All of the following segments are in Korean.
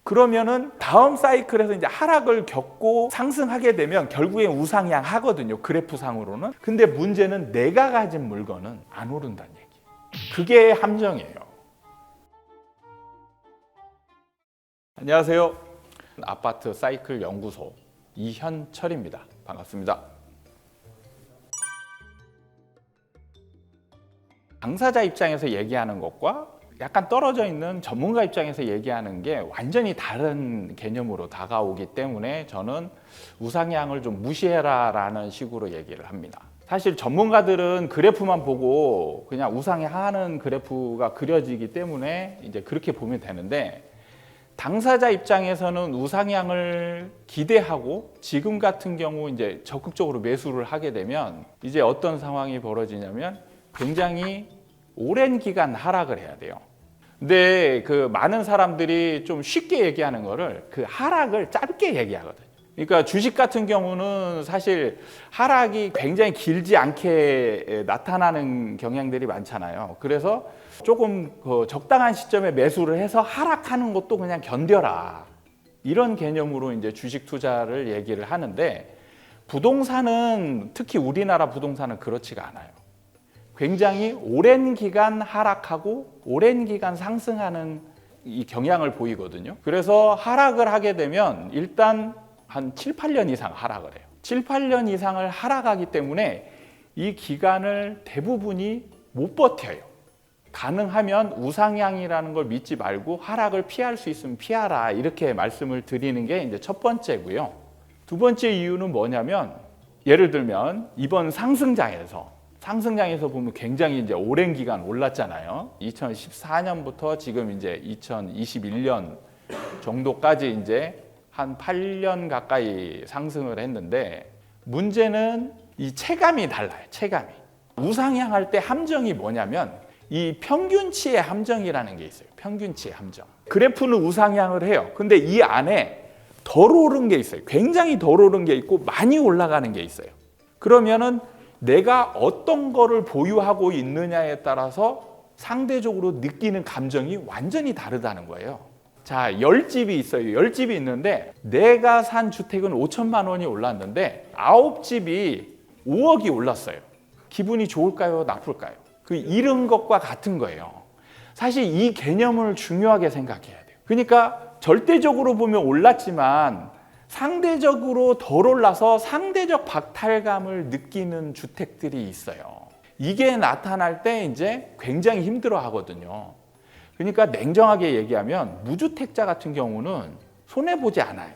그러면은 다음 사이클에서 이제 하락을 겪고 상승하게 되면 결국엔 우상향 하거든요. 그래프상으로는. 근데 문제는 내가 가진 물건은 안 오른다는 얘기. 그게 함정이에요. 안녕하세요. 아파트 사이클 연구소 이현철입니다. 반갑습니다. 당사자 입장에서 얘기하는 것과 약간 떨어져 있는 전문가 입장에서 얘기하는 게 완전히 다른 개념으로 다가오기 때문에 저는 우상향을 좀 무시해라 라는 식으로 얘기를 합니다. 사실 전문가들은 그래프만 보고 그냥 우상향하는 그래프가 그려지기 때문에 이제 그렇게 보면 되는데, 당사자 입장에서는 우상향을 기대하고 지금 같은 경우 이제 적극적으로 매수를 하게 되면 이제 어떤 상황이 벌어지냐면 굉장히 오랜 기간 하락을 해야 돼요. 근데 그 많은 사람들이 좀 쉽게 얘기하는 거를 그 하락을 짧게 얘기하거든요. 그러니까 주식 같은 경우는 사실 하락이 굉장히 길지 않게 나타나는 경향들이 많잖아요. 그래서 조금 그 적당한 시점에 매수를 해서 하락하는 것도 그냥 견뎌라, 이런 개념으로 이제 주식 투자를 얘기를 하는데, 부동산은 특히 우리나라 부동산은 그렇지가 않아요. 굉장히 오랜 기간 하락하고 오랜 기간 상승하는 이 경향을 보이거든요. 그래서 하락을 하게 되면 일단 한 7, 8년 이상 하락을 해요. 7, 8년 이상을 하락하기 때문에 이 기간을 대부분이 못 버텨요. 가능하면 우상향이라는 걸 믿지 말고 하락을 피할 수 있으면 피하라, 이렇게 말씀을 드리는 게 이제 첫 번째고요. 두 번째 이유는 뭐냐면, 예를 들면 이번 상승장에서 보면 굉장히 이제 오랜 기간 올랐잖아요. 2014년부터 지금 이제 2021년 정도까지 이제 한 8년 가까이 상승을 했는데, 문제는 이 체감이 달라요. 체감이. 우상향할 때 함정이 뭐냐면 이 평균치의 함정이라는 게 있어요. 평균치의 함정. 그래프는 우상향을 해요. 근데 이 안에 덜 오른 게 있어요. 굉장히 덜 오른 게 있고 많이 올라가는 게 있어요. 그러면은 내가 어떤 거를 보유하고 있느냐에 따라서 상대적으로 느끼는 감정이 완전히 다르다는 거예요. 자, 10집이 있어요. 10집이 있는데 내가 산 주택은 5천만 원이 올랐는데 9집이 5억이 올랐어요. 기분이 좋을까요? 나쁠까요? 그 잃은 것과 같은 거예요. 사실 이 개념을 중요하게 생각해야 돼요. 그러니까 절대적으로 보면 올랐지만 상대적으로 덜 올라서 상대적 박탈감을 느끼는 주택들이 있어요. 이게 나타날 때 이제 굉장히 힘들어 하거든요. 그러니까 냉정하게 얘기하면 무주택자 같은 경우는 손해보지 않아요.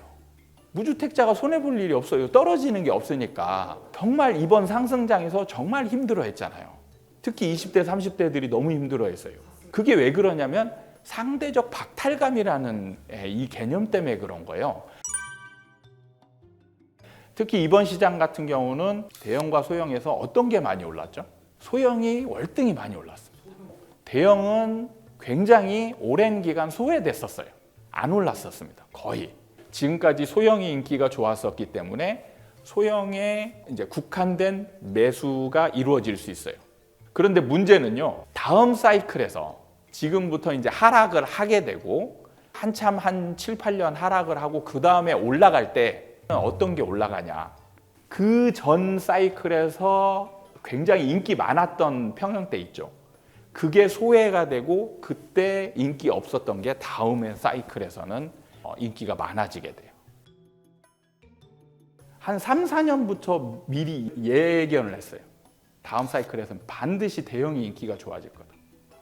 무주택자가 손해볼 일이 없어요. 떨어지는 게 없으니까. 정말 이번 상승장에서 정말 힘들어 했잖아요. 특히 20대, 30대들이 너무 힘들어 했어요. 그게 왜 그러냐면 상대적 박탈감이라는 이 개념 때문에 그런 거예요. 특히 이번 시장 같은 경우는 대형과 소형에서 어떤 게 많이 올랐죠? 소형이 월등히 많이 올랐습니다. 대형은 굉장히 오랜 기간 소외됐었어요. 안 올랐었습니다. 거의. 지금까지 소형이 인기가 좋았었기 때문에 소형에 이제 국한된 매수가 이루어질 수 있어요. 그런데 문제는요, 다음 사이클에서 지금부터 이제 하락을 하게 되고 한참 한 7, 8년 하락을 하고 그 다음에 올라갈 때 어떤 게 올라가냐, 그 전 사이클에서 굉장히 인기 많았던 평형대 있죠. 그게 소외가 되고 그때 인기 없었던 게 다음의 사이클에서는 인기가 많아지게 돼요. 한 3, 4년부터 미리 예견을 했어요. 다음 사이클에서는 반드시 대형이 인기가 좋아질 거다.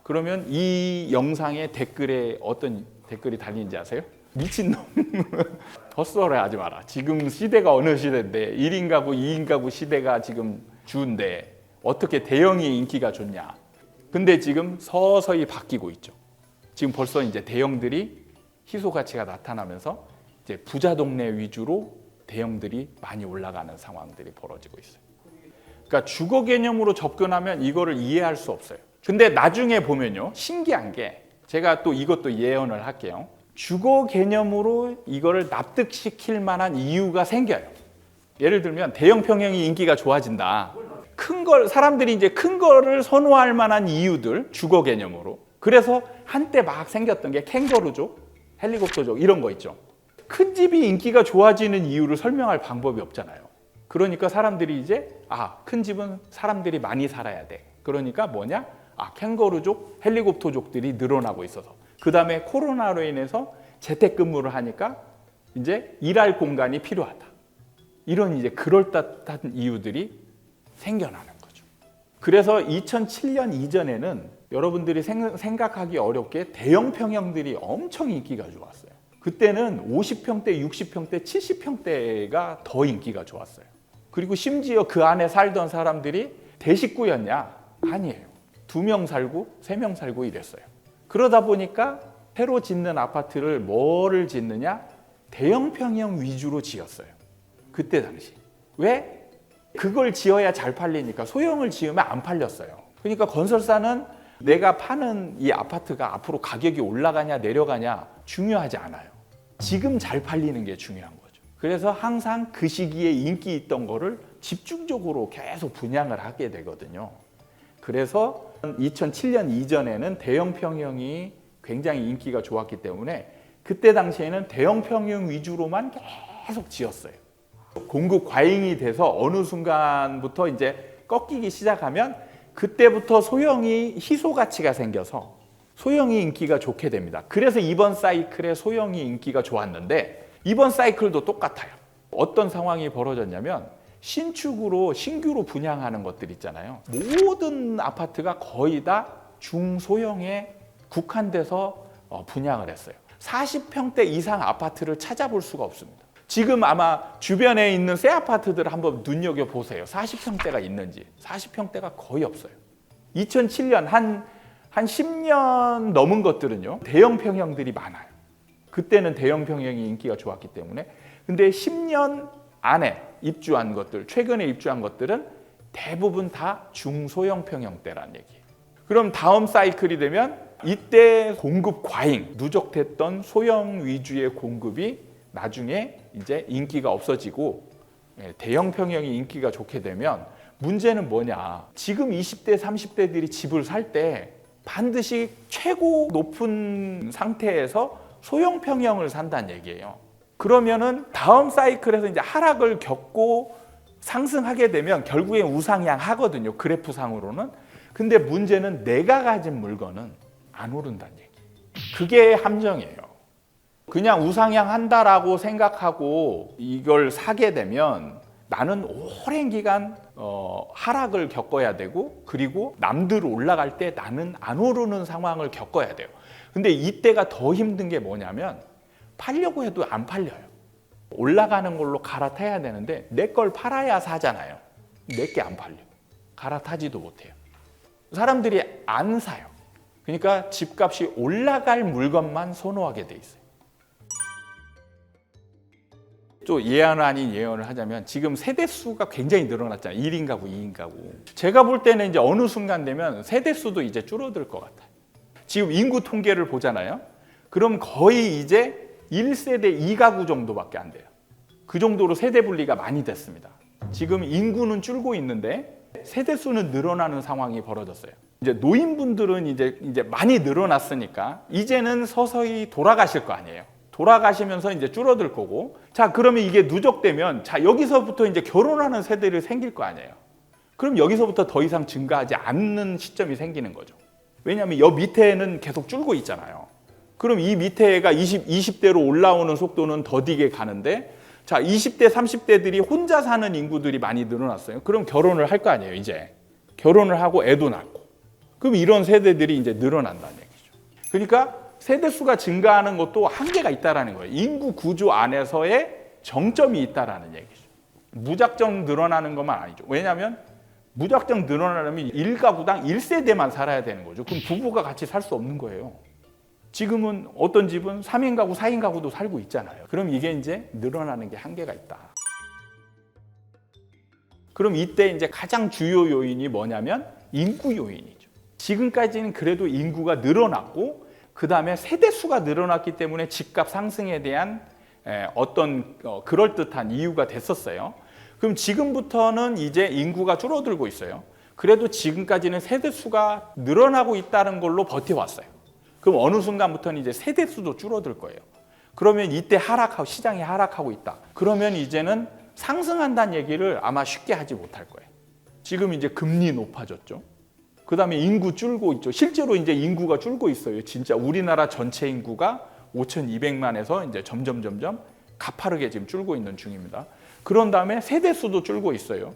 그러면 이 영상에 댓글에 어떤 댓글이 달리는지 아세요? 미친놈. 헛소리 하지 마라. 지금 시대가 어느 시대인데 1인 가구, 2인 가구 시대가 지금 주인데 어떻게 대형이 인기가 좋냐. 근데 지금 서서히 바뀌고 있죠. 지금 벌써 이제 대형들이 희소 가치가 나타나면서 이제 부자 동네 위주로 대형들이 많이 올라가는 상황들이 벌어지고 있어요. 그러니까 주거 개념으로 접근하면 이거를 이해할 수 없어요. 근데 나중에 보면요, 신기한 게, 제가 또 이것도 예언을 할게요. 주거 개념으로 이거를 납득시킬 만한 이유가 생겨요. 예를 들면 대형 평형이 인기가 좋아진다. 큰 걸, 사람들이 이제 큰 거를 선호할 만한 이유들, 주거 개념으로. 그래서 한때 막 생겼던 게 캥거루족. 헬리콥터족 이런 거 있죠. 큰 집이 인기가 좋아지는 이유를 설명할 방법이 없잖아요. 그러니까 사람들이 이제 큰 집은 사람들이 많이 살아야 돼. 그러니까 뭐냐? 캥거루족, 헬리콥터족들이 늘어나고 있어서. 그 다음에 코로나로 인해서 재택근무를 하니까 이제 일할 공간이 필요하다. 이런 이제 그럴듯한 이유들이 생겨나는 거죠. 그래서 2007년 이전에는 여러분들이 생각하기 어렵게 대형 평형들이 엄청 인기가 좋았어요. 그때는 50평대, 60평대, 70평대가 더 인기가 좋았어요. 그리고 심지어 그 안에 살던 사람들이 대식구였냐? 아니에요. 2명 살고 3명 살고 이랬어요. 그러다 보니까 새로 짓는 아파트를 뭐를 짓느냐? 대형 평형 위주로 지었어요. 그때 당시. 왜? 그걸 지어야 잘 팔리니까. 소형을 지으면 안 팔렸어요. 그러니까 건설사는 내가 파는 이 아파트가 앞으로 가격이 올라가냐 내려가냐 중요하지 않아요. 지금 잘 팔리는 게 중요한 거죠. 그래서 항상 그 시기에 인기 있던 거를 집중적으로 계속 분양을 하게 되거든요. 그래서 2007년 이전에는 대형 평형이 굉장히 인기가 좋았기 때문에 그때 당시에는 대형 평형 위주로만 계속 지었어요. 공급 과잉이 돼서 어느 순간부터 이제 꺾이기 시작하면 그때부터 소형이 희소 가치가 생겨서 소형이 인기가 좋게 됩니다. 그래서 이번 사이클에 소형이 인기가 좋았는데 이번 사이클도 똑같아요. 어떤 상황이 벌어졌냐면 신축으로 신규로 분양하는 것들 있잖아요. 모든 아파트가 거의 다 중소형에 국한돼서 분양을 했어요. 40평대 이상 아파트를 찾아볼 수가 없습니다. 지금 아마 주변에 있는 새 아파트들을 한번 눈여겨보세요. 40평대가 있는지. 40평대가 거의 없어요. 2007년 한 10년 넘은 것들은요. 대형 평형들이 많아요. 그때는 대형 평형이 인기가 좋았기 때문에. 근데 10년 안에 입주한 것들, 최근에 입주한 것들은 대부분 다 중소형 평형대라는 얘기예요. 그럼 다음 사이클이 되면 이때 공급 과잉, 누적됐던 소형 위주의 공급이 나중에 이제 인기가 없어지고 대형 평형이 인기가 좋게 되면 문제는 뭐냐? 지금 20대, 30대들이 집을 살 때 반드시 최고 높은 상태에서 소형 평형을 산다는 얘기예요. 그러면은 다음 사이클에서 이제 하락을 겪고 상승하게 되면 결국엔 우상향 하거든요. 그래프상으로는. 근데 문제는 내가 가진 물건은 안 오른다는 얘기. 그게 함정이에요. 그냥 우상향 한다라고 생각하고 이걸 사게 되면 나는 오랜 기간 하락을 겪어야 되고 그리고 남들 올라갈 때 나는 안 오르는 상황을 겪어야 돼요. 근데 이때가 더 힘든 게 뭐냐면 팔려고 해도 안 팔려요. 올라가는 걸로 갈아타야 되는데 내 걸 팔아야 사잖아요. 내게 안 팔려. 갈아타지도 못해요. 사람들이 안 사요. 그러니까 집값이 올라갈 물건만 선호하게 돼 있어요. 또 예언 아닌 예언을 하자면 지금 세대수가 굉장히 늘어났잖아요. 1인 가구, 2인 가구. 제가 볼 때는 이제 어느 순간 되면 세대수도 이제 줄어들 것 같아요. 지금 인구 통계를 보잖아요. 그럼 거의 이제 1세대 2가구 정도밖에 안 돼요. 그 정도로 세대 분리가 많이 됐습니다. 지금 인구는 줄고 있는데 세대수는 늘어나는 상황이 벌어졌어요. 이제 노인분들은 이제 많이 늘어났으니까 이제는 서서히 돌아가실 거 아니에요. 돌아가시면서 이제 줄어들 거고, 자, 그러면 이게 누적되면, 자, 여기서부터 이제 결혼하는 세대를 생길 거 아니에요. 그럼 여기서부터 더 이상 증가하지 않는 시점이 생기는 거죠. 왜냐하면 여 밑에는 계속 줄고 있잖아요. 그럼 이 밑에가 20대로 올라오는 속도는 더디게 가는데, 자, 20대, 30대들이 혼자 사는 인구들이 많이 늘어났어요. 그럼 결혼을 할 거 아니에요, 이제. 결혼을 하고 애도 낳고. 그럼 이런 세대들이 이제 늘어난다는 얘기죠. 그러니까 세대수가 증가하는 것도 한계가 있다는 거예요. 인구 구조 안에서의 정점이 있다는 얘기죠. 무작정 늘어나는 것만 아니죠. 왜냐하면 무작정 늘어나려면 1가구당 1세대만 살아야 되는 거죠. 그럼 부부가 같이 살 수 없는 거예요. 지금은 어떤 집은 3인 가구, 4인 가구도 살고 있잖아요. 그럼 이게 이제 늘어나는 게 한계가 있다. 그럼 이때 이제 가장 주요 요인이 뭐냐면 인구 요인이죠. 지금까지는 그래도 인구가 늘어났고 그 다음에 세대수가 늘어났기 때문에 집값 상승에 대한 어떤 그럴듯한 이유가 됐었어요. 그럼 지금부터는 이제 인구가 줄어들고 있어요. 그래도 지금까지는 세대수가 늘어나고 있다는 걸로 버텨왔어요. 그럼 어느 순간부터는 이제 세대 수도 줄어들 거예요. 그러면 이때 하락하고 시장이 하락하고 있다. 그러면 이제는 상승한다는 얘기를 아마 쉽게 하지 못할 거예요. 지금 이제 금리 높아졌죠. 그다음에 인구 줄고 있죠. 실제로 이제 인구가 줄고 있어요. 진짜 우리나라 전체 인구가 5,200만에서 이제 점점 가파르게 지금 줄고 있는 중입니다. 그런 다음에 세대 수도 줄고 있어요.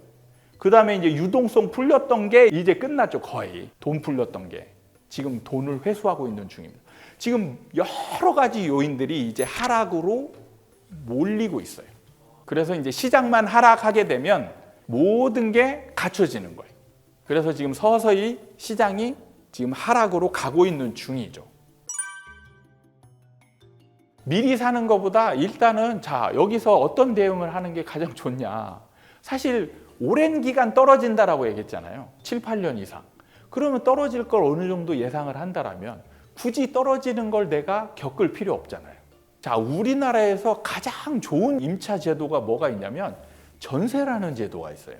그다음에 이제 유동성 풀렸던 게 이제 끝났죠. 거의 돈 풀렸던 게 지금 돈을 회수하고 있는 중입니다. 지금 여러 가지 요인들이 이제 하락으로 몰리고 있어요. 그래서 이제 시장만 하락하게 되면 모든 게 갖춰지는 거예요. 그래서 지금 서서히 시장이 지금 하락으로 가고 있는 중이죠. 미리 사는 것보다 일단은 자, 여기서 어떤 대응을 하는 게 가장 좋냐. 사실 오랜 기간 떨어진다라고 얘기했잖아요. 7, 8년 이상. 그러면 떨어질 걸 어느 정도 예상을 한다라면 굳이 떨어지는 걸 내가 겪을 필요 없잖아요. 자, 우리나라에서 가장 좋은 임차 제도가 뭐가 있냐면 전세라는 제도가 있어요.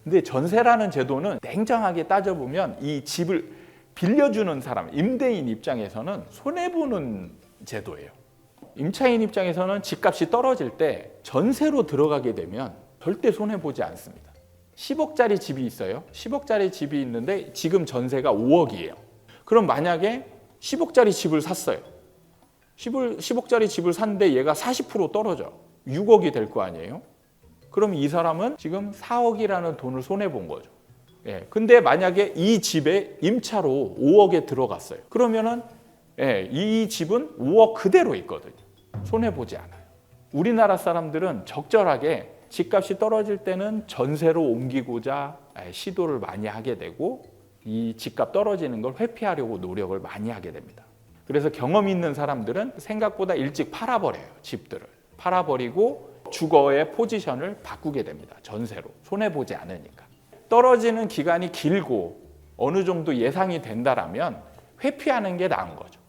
근데 전세라는 제도는 냉정하게 따져보면 이 집을 빌려주는 사람, 임대인 입장에서는 손해보는 제도예요. 임차인 입장에서는 집값이 떨어질 때 전세로 들어가게 되면 절대 손해보지 않습니다. 10억짜리 집이 있어요. 10억짜리 집이 있는데 지금 전세가 5억이에요. 그럼 만약에 10억짜리 집을 샀어요. 10억짜리 집을 샀는데 얘가 40% 떨어져. 6억이 될 거 아니에요? 그럼 이 사람은 지금 4억이라는 돈을 손해본 거죠. 예, 근데 만약에 이 집에 임차로 5억에 들어갔어요. 그러면은 이 집은 5억 그대로 있거든요. 손해보지 않아요. 우리나라 사람들은 적절하게 집값이 떨어질 때는 전세로 옮기고자 시도를 많이 하게 되고 이 집값 떨어지는 걸 회피하려고 노력을 많이 하게 됩니다. 그래서 경험 있는 사람들은 생각보다 일찍 팔아버려요. 집들을. 팔아버리고 주거의 포지션을 바꾸게 됩니다. 전세로. 손해보지 않으니까. 떨어지는 기간이 길고 어느 정도 예상이 된다라면 회피하는 게 나은 거죠.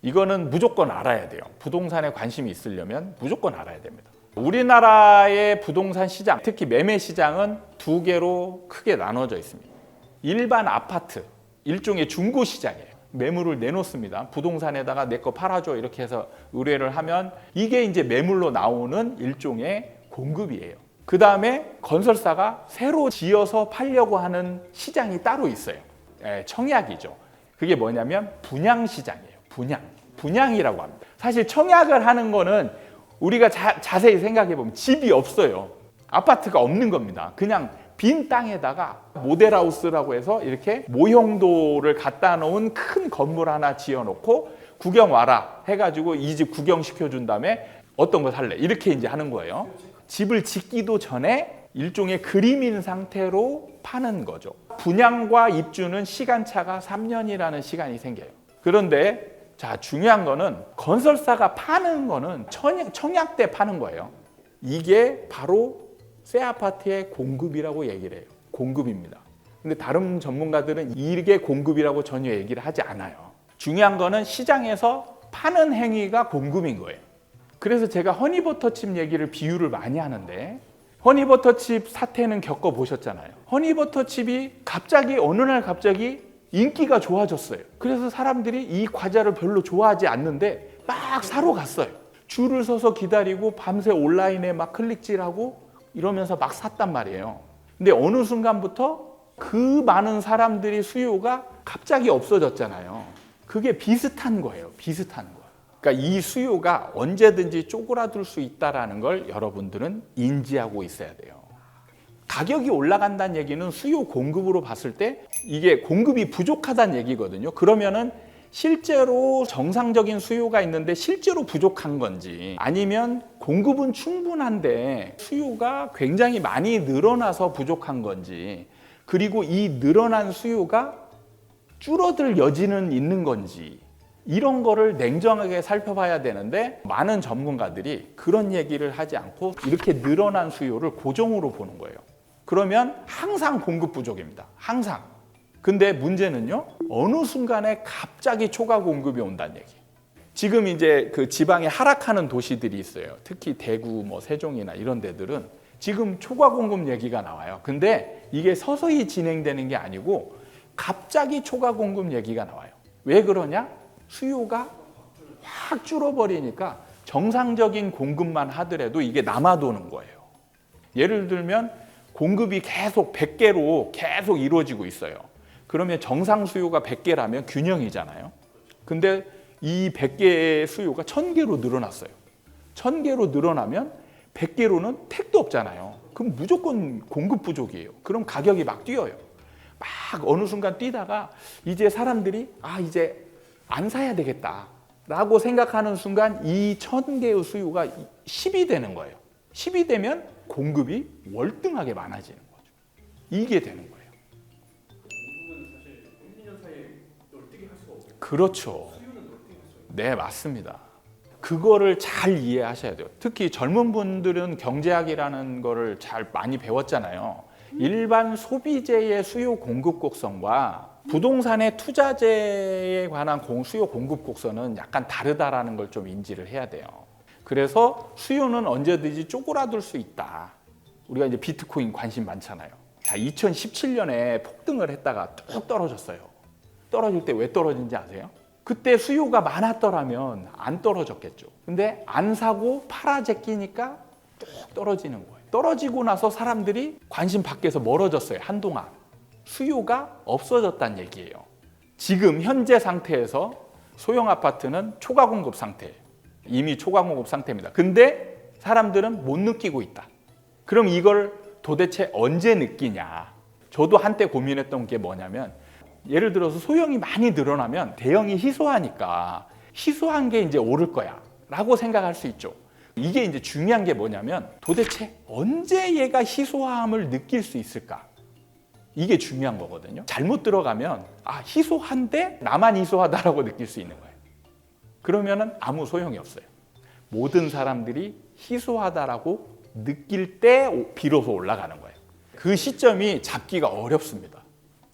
이거는 무조건 알아야 돼요. 부동산에 관심이 있으려면 무조건 알아야 됩니다. 우리나라의 부동산 시장, 특히 매매 시장은 두 개로 크게 나눠져 있습니다. 일반 아파트, 일종의 중고 시장이에요. 매물을 내놓습니다. 부동산에다가 내 거 팔아줘 이렇게 해서 의뢰를 하면 이게 이제 매물로 나오는 일종의 공급이에요. 그 다음에 건설사가 새로 지어서 팔려고 하는 시장이 따로 있어요. 청약이죠. 그게 뭐냐면 분양 시장이에요. 분양이라고 합니다. 사실 청약을 하는 거는 우리가 자세히 생각해 보면 집이 없어요. 아파트가 없는 겁니다. 그냥 빈 땅에다가 모델하우스라고 해서 이렇게 모형도를 갖다 놓은 큰 건물 하나 지어놓고 구경 와라 해가지고 이 집 구경시켜 준 다음에 어떤 거 살래 이렇게 이제 하는 거예요. 집을 짓기도 전에 일종의 그림인 상태로 파는 거죠. 분양과 입주는 시간차가 3년이라는 시간이 생겨요. 그런데 자, 중요한 거는 건설사가 파는 거는 청약 때 파는 거예요. 이게 바로 새 아파트의 공급이라고 얘기를 해요. 공급입니다. 근데 다른 전문가들은 이게 공급이라고 전혀 얘기를 하지 않아요. 중요한 거는 시장에서 파는 행위가 공급인 거예요. 그래서 제가 허니버터칩 얘기를 비유를 많이 하는데 허니버터칩 사태는 겪어보셨잖아요. 허니버터칩이 어느 날 갑자기 인기가 좋아졌어요. 그래서 사람들이 이 과자를 별로 좋아하지 않는데 막 사러 갔어요. 줄을 서서 기다리고 밤새 온라인에 막 클릭질하고 이러면서 막 샀단 말이에요. 근데 어느 순간부터 그 많은 사람들이 수요가 갑자기 없어졌잖아요. 그게 비슷한 거예요. 비슷한 거. 그러니까 이 수요가 언제든지 쪼그라들 수 있다는 걸 여러분들은 인지하고 있어야 돼요. 가격이 올라간다는 얘기는 수요 공급으로 봤을 때 이게 공급이 부족하다는 얘기거든요. 그러면은 실제로 정상적인 수요가 있는데 실제로 부족한 건지 아니면 공급은 충분한데 수요가 굉장히 많이 늘어나서 부족한 건지 그리고 이 늘어난 수요가 줄어들 여지는 있는 건지 이런 거를 냉정하게 살펴봐야 되는데 많은 전문가들이 그런 얘기를 하지 않고 이렇게 늘어난 수요를 고정으로 보는 거예요. 그러면 항상 공급 부족입니다. 항상. 근데 문제는요. 어느 순간에 갑자기 초과 공급이 온다는 얘기. 지금 이제 그 지방에 하락하는 도시들이 있어요. 특히 대구, 세종이나 이런 데들은 지금 초과 공급 얘기가 나와요. 근데 이게 서서히 진행되는 게 아니고 갑자기 초과 공급 얘기가 나와요. 왜 그러냐? 수요가 확 줄어버리니까 정상적인 공급만 하더라도 이게 남아도는 거예요. 예를 들면 공급이 계속 100개로 계속 이루어지고 있어요. 그러면 정상 수요가 100개라면 균형이잖아요. 근데 이 100개의 수요가 1000개로 늘어났어요. 1000개로 늘어나면 100개로는 택도 없잖아요. 그럼 무조건 공급 부족이에요. 그럼 가격이 막 뛰어요. 막 어느 순간 뛰다가 이제 사람들이 이제 안 사야 되겠다 라고 생각하는 순간 이 1000개의 수요가 10이 되는 거예요. 10이 되면 공급이 월등하게 많아지는 거죠. 이게 되는 거예요. 공급은 사실 1, 2년 사이에 널뛰게 할 수가 없고 그렇죠. 수요는 널뛰게 할 수가 있고 네, 맞습니다. 그거를 잘 이해하셔야 돼요. 특히 젊은 분들은 경제학이라는 거를 잘 많이 배웠잖아요. 일반 소비재의 수요 공급 곡선과 부동산의 투자재에 관한 수요 공급 곡선은 약간 다르다라는 걸 좀 인지를 해야 돼요. 그래서 수요는 언제든지 쪼그라들 수 있다. 우리가 이제 비트코인 관심 많잖아요. 자, 2017년에 폭등을 했다가 뚝 떨어졌어요. 떨어질 때 왜 떨어진지 아세요? 그때 수요가 많았더라면 안 떨어졌겠죠. 근데 안 사고 팔아 제끼니까 쭉 떨어지는 거예요. 떨어지고 나서 사람들이 관심 밖에서 멀어졌어요. 한동안. 수요가 없어졌다는 얘기예요. 지금 현재 상태에서 소형 아파트는 초과 공급 상태예요. 이미 초과 공급 상태입니다. 근데 사람들은 못 느끼고 있다. 그럼 이걸 도대체 언제 느끼냐? 저도 한때 고민했던 게 뭐냐면 예를 들어서 소형이 많이 늘어나면 대형이 희소하니까 희소한 게 이제 오를 거야 라고 생각할 수 있죠. 이게 이제 중요한 게 뭐냐면 도대체 언제 얘가 희소함을 느낄 수 있을까? 이게 중요한 거거든요. 잘못 들어가면 희소한데 나만 희소하다라고 느낄 수 있는 거예요. 그러면은 아무 소용이 없어요. 모든 사람들이 희소하다라고 느낄 때 비로소 올라가는 거예요. 그 시점이 잡기가 어렵습니다.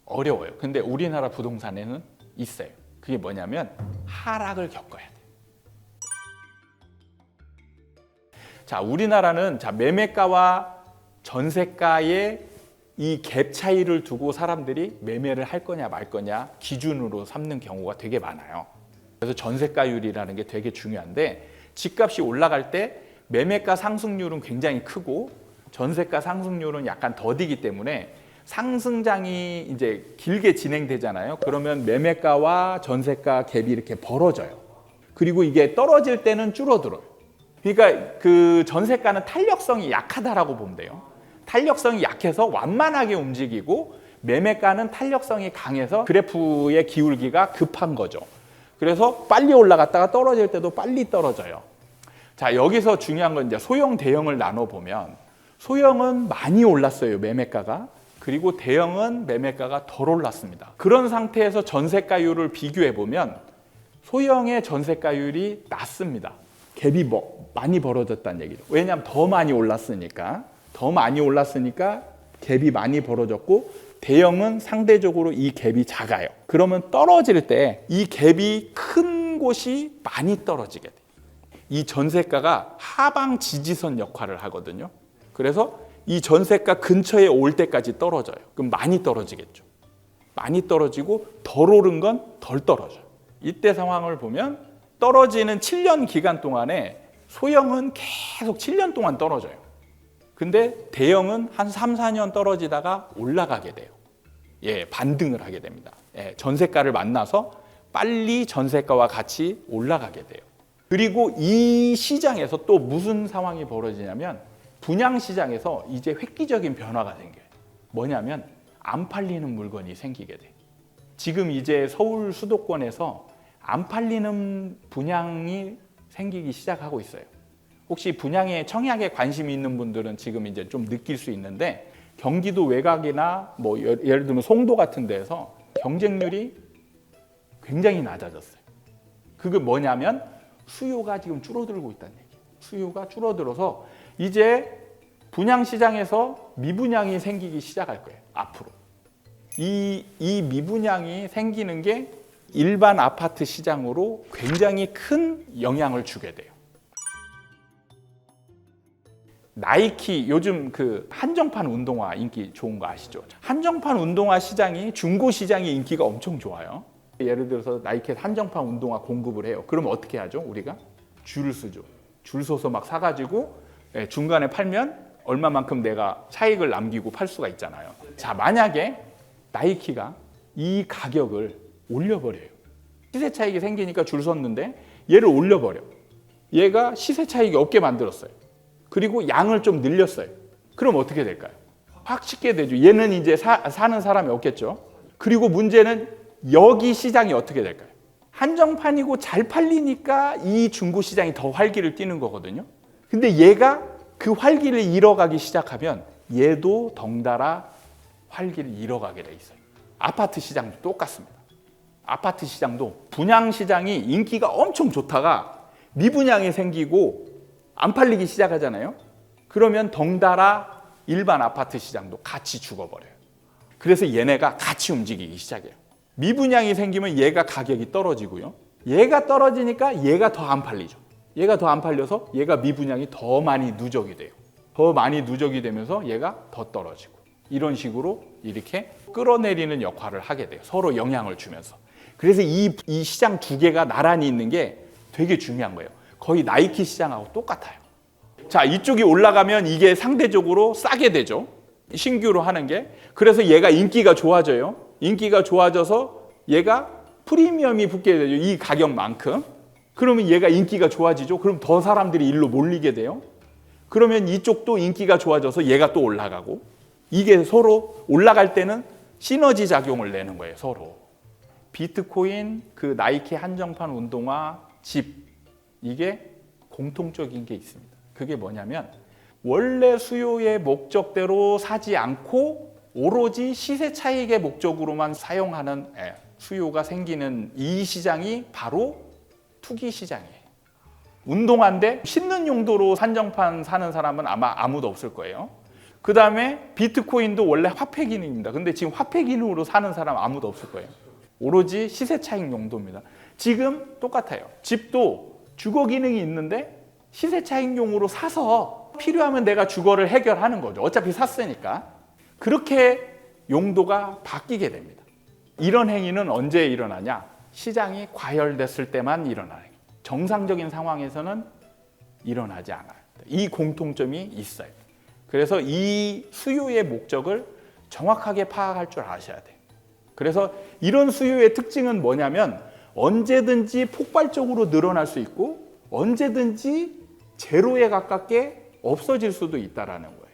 어려워요. 근데 우리나라 부동산에는 있어요. 그게 뭐냐면 하락을 겪어야 돼요. 자, 우리나라는 매매가와 전세가의 이 갭 차이를 두고 사람들이 매매를 할 거냐 말 거냐 기준으로 삼는 경우가 되게 많아요. 그래서 전세가율이라는 게 되게 중요한데 집값이 올라갈 때 매매가 상승률은 굉장히 크고 전세가 상승률은 약간 더디기 때문에 상승장이 이제 길게 진행되잖아요. 그러면 매매가와 전세가 갭이 이렇게 벌어져요. 그리고 이게 떨어질 때는 줄어들어요. 그러니까 그 전세가는 탄력성이 약하다라고 보면 돼요. 탄력성이 약해서 완만하게 움직이고 매매가는 탄력성이 강해서 그래프의 기울기가 급한 거죠. 그래서 빨리 올라갔다가 떨어질 때도 빨리 떨어져요. 자, 여기서 중요한 건 이제 소형, 대형을 나눠보면 소형은 많이 올랐어요, 매매가가. 그리고 대형은 매매가가 덜 올랐습니다. 그런 상태에서 전세가율을 비교해보면 소형의 전세가율이 낮습니다. 갭이 많이 벌어졌다는 얘기죠. 왜냐하면 더 많이 올랐으니까. 더 많이 올랐으니까 갭이 많이 벌어졌고 대형은 상대적으로 이 갭이 작아요. 그러면 떨어질 때 이 갭이 큰 곳이 많이 떨어지게 돼요. 이 전세가가 하방 지지선 역할을 하거든요. 그래서 이 전세가 근처에 올 때까지 떨어져요. 그럼 많이 떨어지겠죠. 많이 떨어지고 덜 오른 건 덜 떨어져요. 이때 상황을 보면 떨어지는 7년 기간 동안에 소형은 계속 7년 동안 떨어져요. 근데 대형은 한 3, 4년 떨어지다가 올라가게 돼요. 반등을 하게 됩니다. 전세가를 만나서 빨리 전세가와 같이 올라가게 돼요. 그리고 이 시장에서 또 무슨 상황이 벌어지냐면 분양시장에서 이제 획기적인 변화가 생겨요. 뭐냐면 안 팔리는 물건이 생기게 돼요. 지금 이제 서울 수도권에서 안 팔리는 분양이 생기기 시작하고 있어요. 혹시 분양에 청약에 관심이 있는 분들은 지금 이제 좀 느낄 수 있는데 경기도 외곽이나 뭐 예를 들면 송도 같은 데서 경쟁률이 굉장히 낮아졌어요. 그게 뭐냐면 수요가 지금 줄어들고 있다는 얘기예요. 수요가 줄어들어서 이제 분양 시장에서 미분양이 생기기 시작할 거예요. 앞으로. 이 미분양이 생기는 게 일반 아파트 시장으로 굉장히 큰 영향을 주게 돼요. 나이키 요즘 그 한정판 운동화 인기 좋은 거 아시죠? 한정판 운동화 시장이 중고 시장의 인기가 엄청 좋아요. 예를 들어서 나이키 한정판 운동화 공급을 해요. 그러면 어떻게 하죠? 우리가 줄을 쓰죠. 줄 서서 막 사가지고 중간에 팔면 얼마만큼 내가 차익을 남기고 팔 수가 있잖아요. 자, 만약에 나이키가 이 가격을 올려버려요. 시세 차익이 생기니까 줄 섰는데 얘를 올려버려. 얘가 시세 차익이 없게 만들었어요. 그리고 양을 좀 늘렸어요. 그럼 어떻게 될까요? 확 식게 되죠. 얘는 이제 사는 사람이 없겠죠. 그리고 문제는 여기 시장이 어떻게 될까요? 한정판이고 잘 팔리니까 이 중고 시장이 더 활기를 띠는 거거든요. 근데 얘가 그 활기를 잃어가기 시작하면 얘도 덩달아 활기를 잃어가게 돼 있어요. 아파트 시장도 똑같습니다. 아파트 시장도 분양 시장이 인기가 엄청 좋다가 미분양이 생기고 안 팔리기 시작하잖아요. 그러면 덩달아 일반 아파트 시장도 같이 죽어버려요. 그래서 얘네가 같이 움직이기 시작해요. 미분양이 생기면 얘가 가격이 떨어지고요. 얘가 떨어지니까 얘가 더 안 팔리죠. 얘가 더 안 팔려서 얘가 미분양이 더 많이 누적이 돼요. 더 많이 누적이 되면서 얘가 더 떨어지고 이런 식으로 이렇게 끌어내리는 역할을 하게 돼요. 서로 영향을 주면서. 그래서 이 시장 두 개가 나란히 있는 게 되게 중요한 거예요. 거의 나이키 시장하고 똑같아요. 자, 이쪽이 올라가면 이게 상대적으로 싸게 되죠. 신규로 하는 게. 그래서 얘가 인기가 좋아져요. 인기가 좋아져서 얘가 프리미엄이 붙게 되죠. 이 가격만큼. 그러면 얘가 인기가 좋아지죠. 그럼 더 사람들이 일로 몰리게 돼요. 그러면 이쪽도 인기가 좋아져서 얘가 또 올라가고. 이게 서로 올라갈 때는 시너지 작용을 내는 거예요. 서로. 비트코인, 그 나이키 한정판 운동화, 집. 이게 공통적인 게 있습니다. 그게 뭐냐면 원래 수요의 목적대로 사지 않고 오로지 시세 차익의 목적으로만 사용하는 수요가 생기는 이 시장이 바로 투기 시장이에요. 운동화인데 신는 용도로 한정판 사는 사람은 아마 아무도 없을 거예요. 그 다음에 비트코인도 원래 화폐 기능입니다. 근데 지금 화폐 기능으로 사는 사람 아무도 없을 거예요. 오로지 시세 차익 용도입니다. 지금 똑같아요. 집도 주거 기능이 있는데 시세 차익용으로 사서 필요하면 내가 주거를 해결하는 거죠. 어차피 샀으니까. 그렇게 용도가 바뀌게 됩니다. 이런 행위는 언제 일어나냐? 시장이 과열됐을 때만 일어나요. 정상적인 상황에서는 일어나지 않아요. 이 공통점이 있어요. 그래서 이 수요의 목적을 정확하게 파악할 줄 아셔야 돼요. 그래서 이런 수요의 특징은 뭐냐면 언제든지 폭발적으로 늘어날 수 있고 언제든지 제로에 가깝게 없어질 수도 있다는 거예요.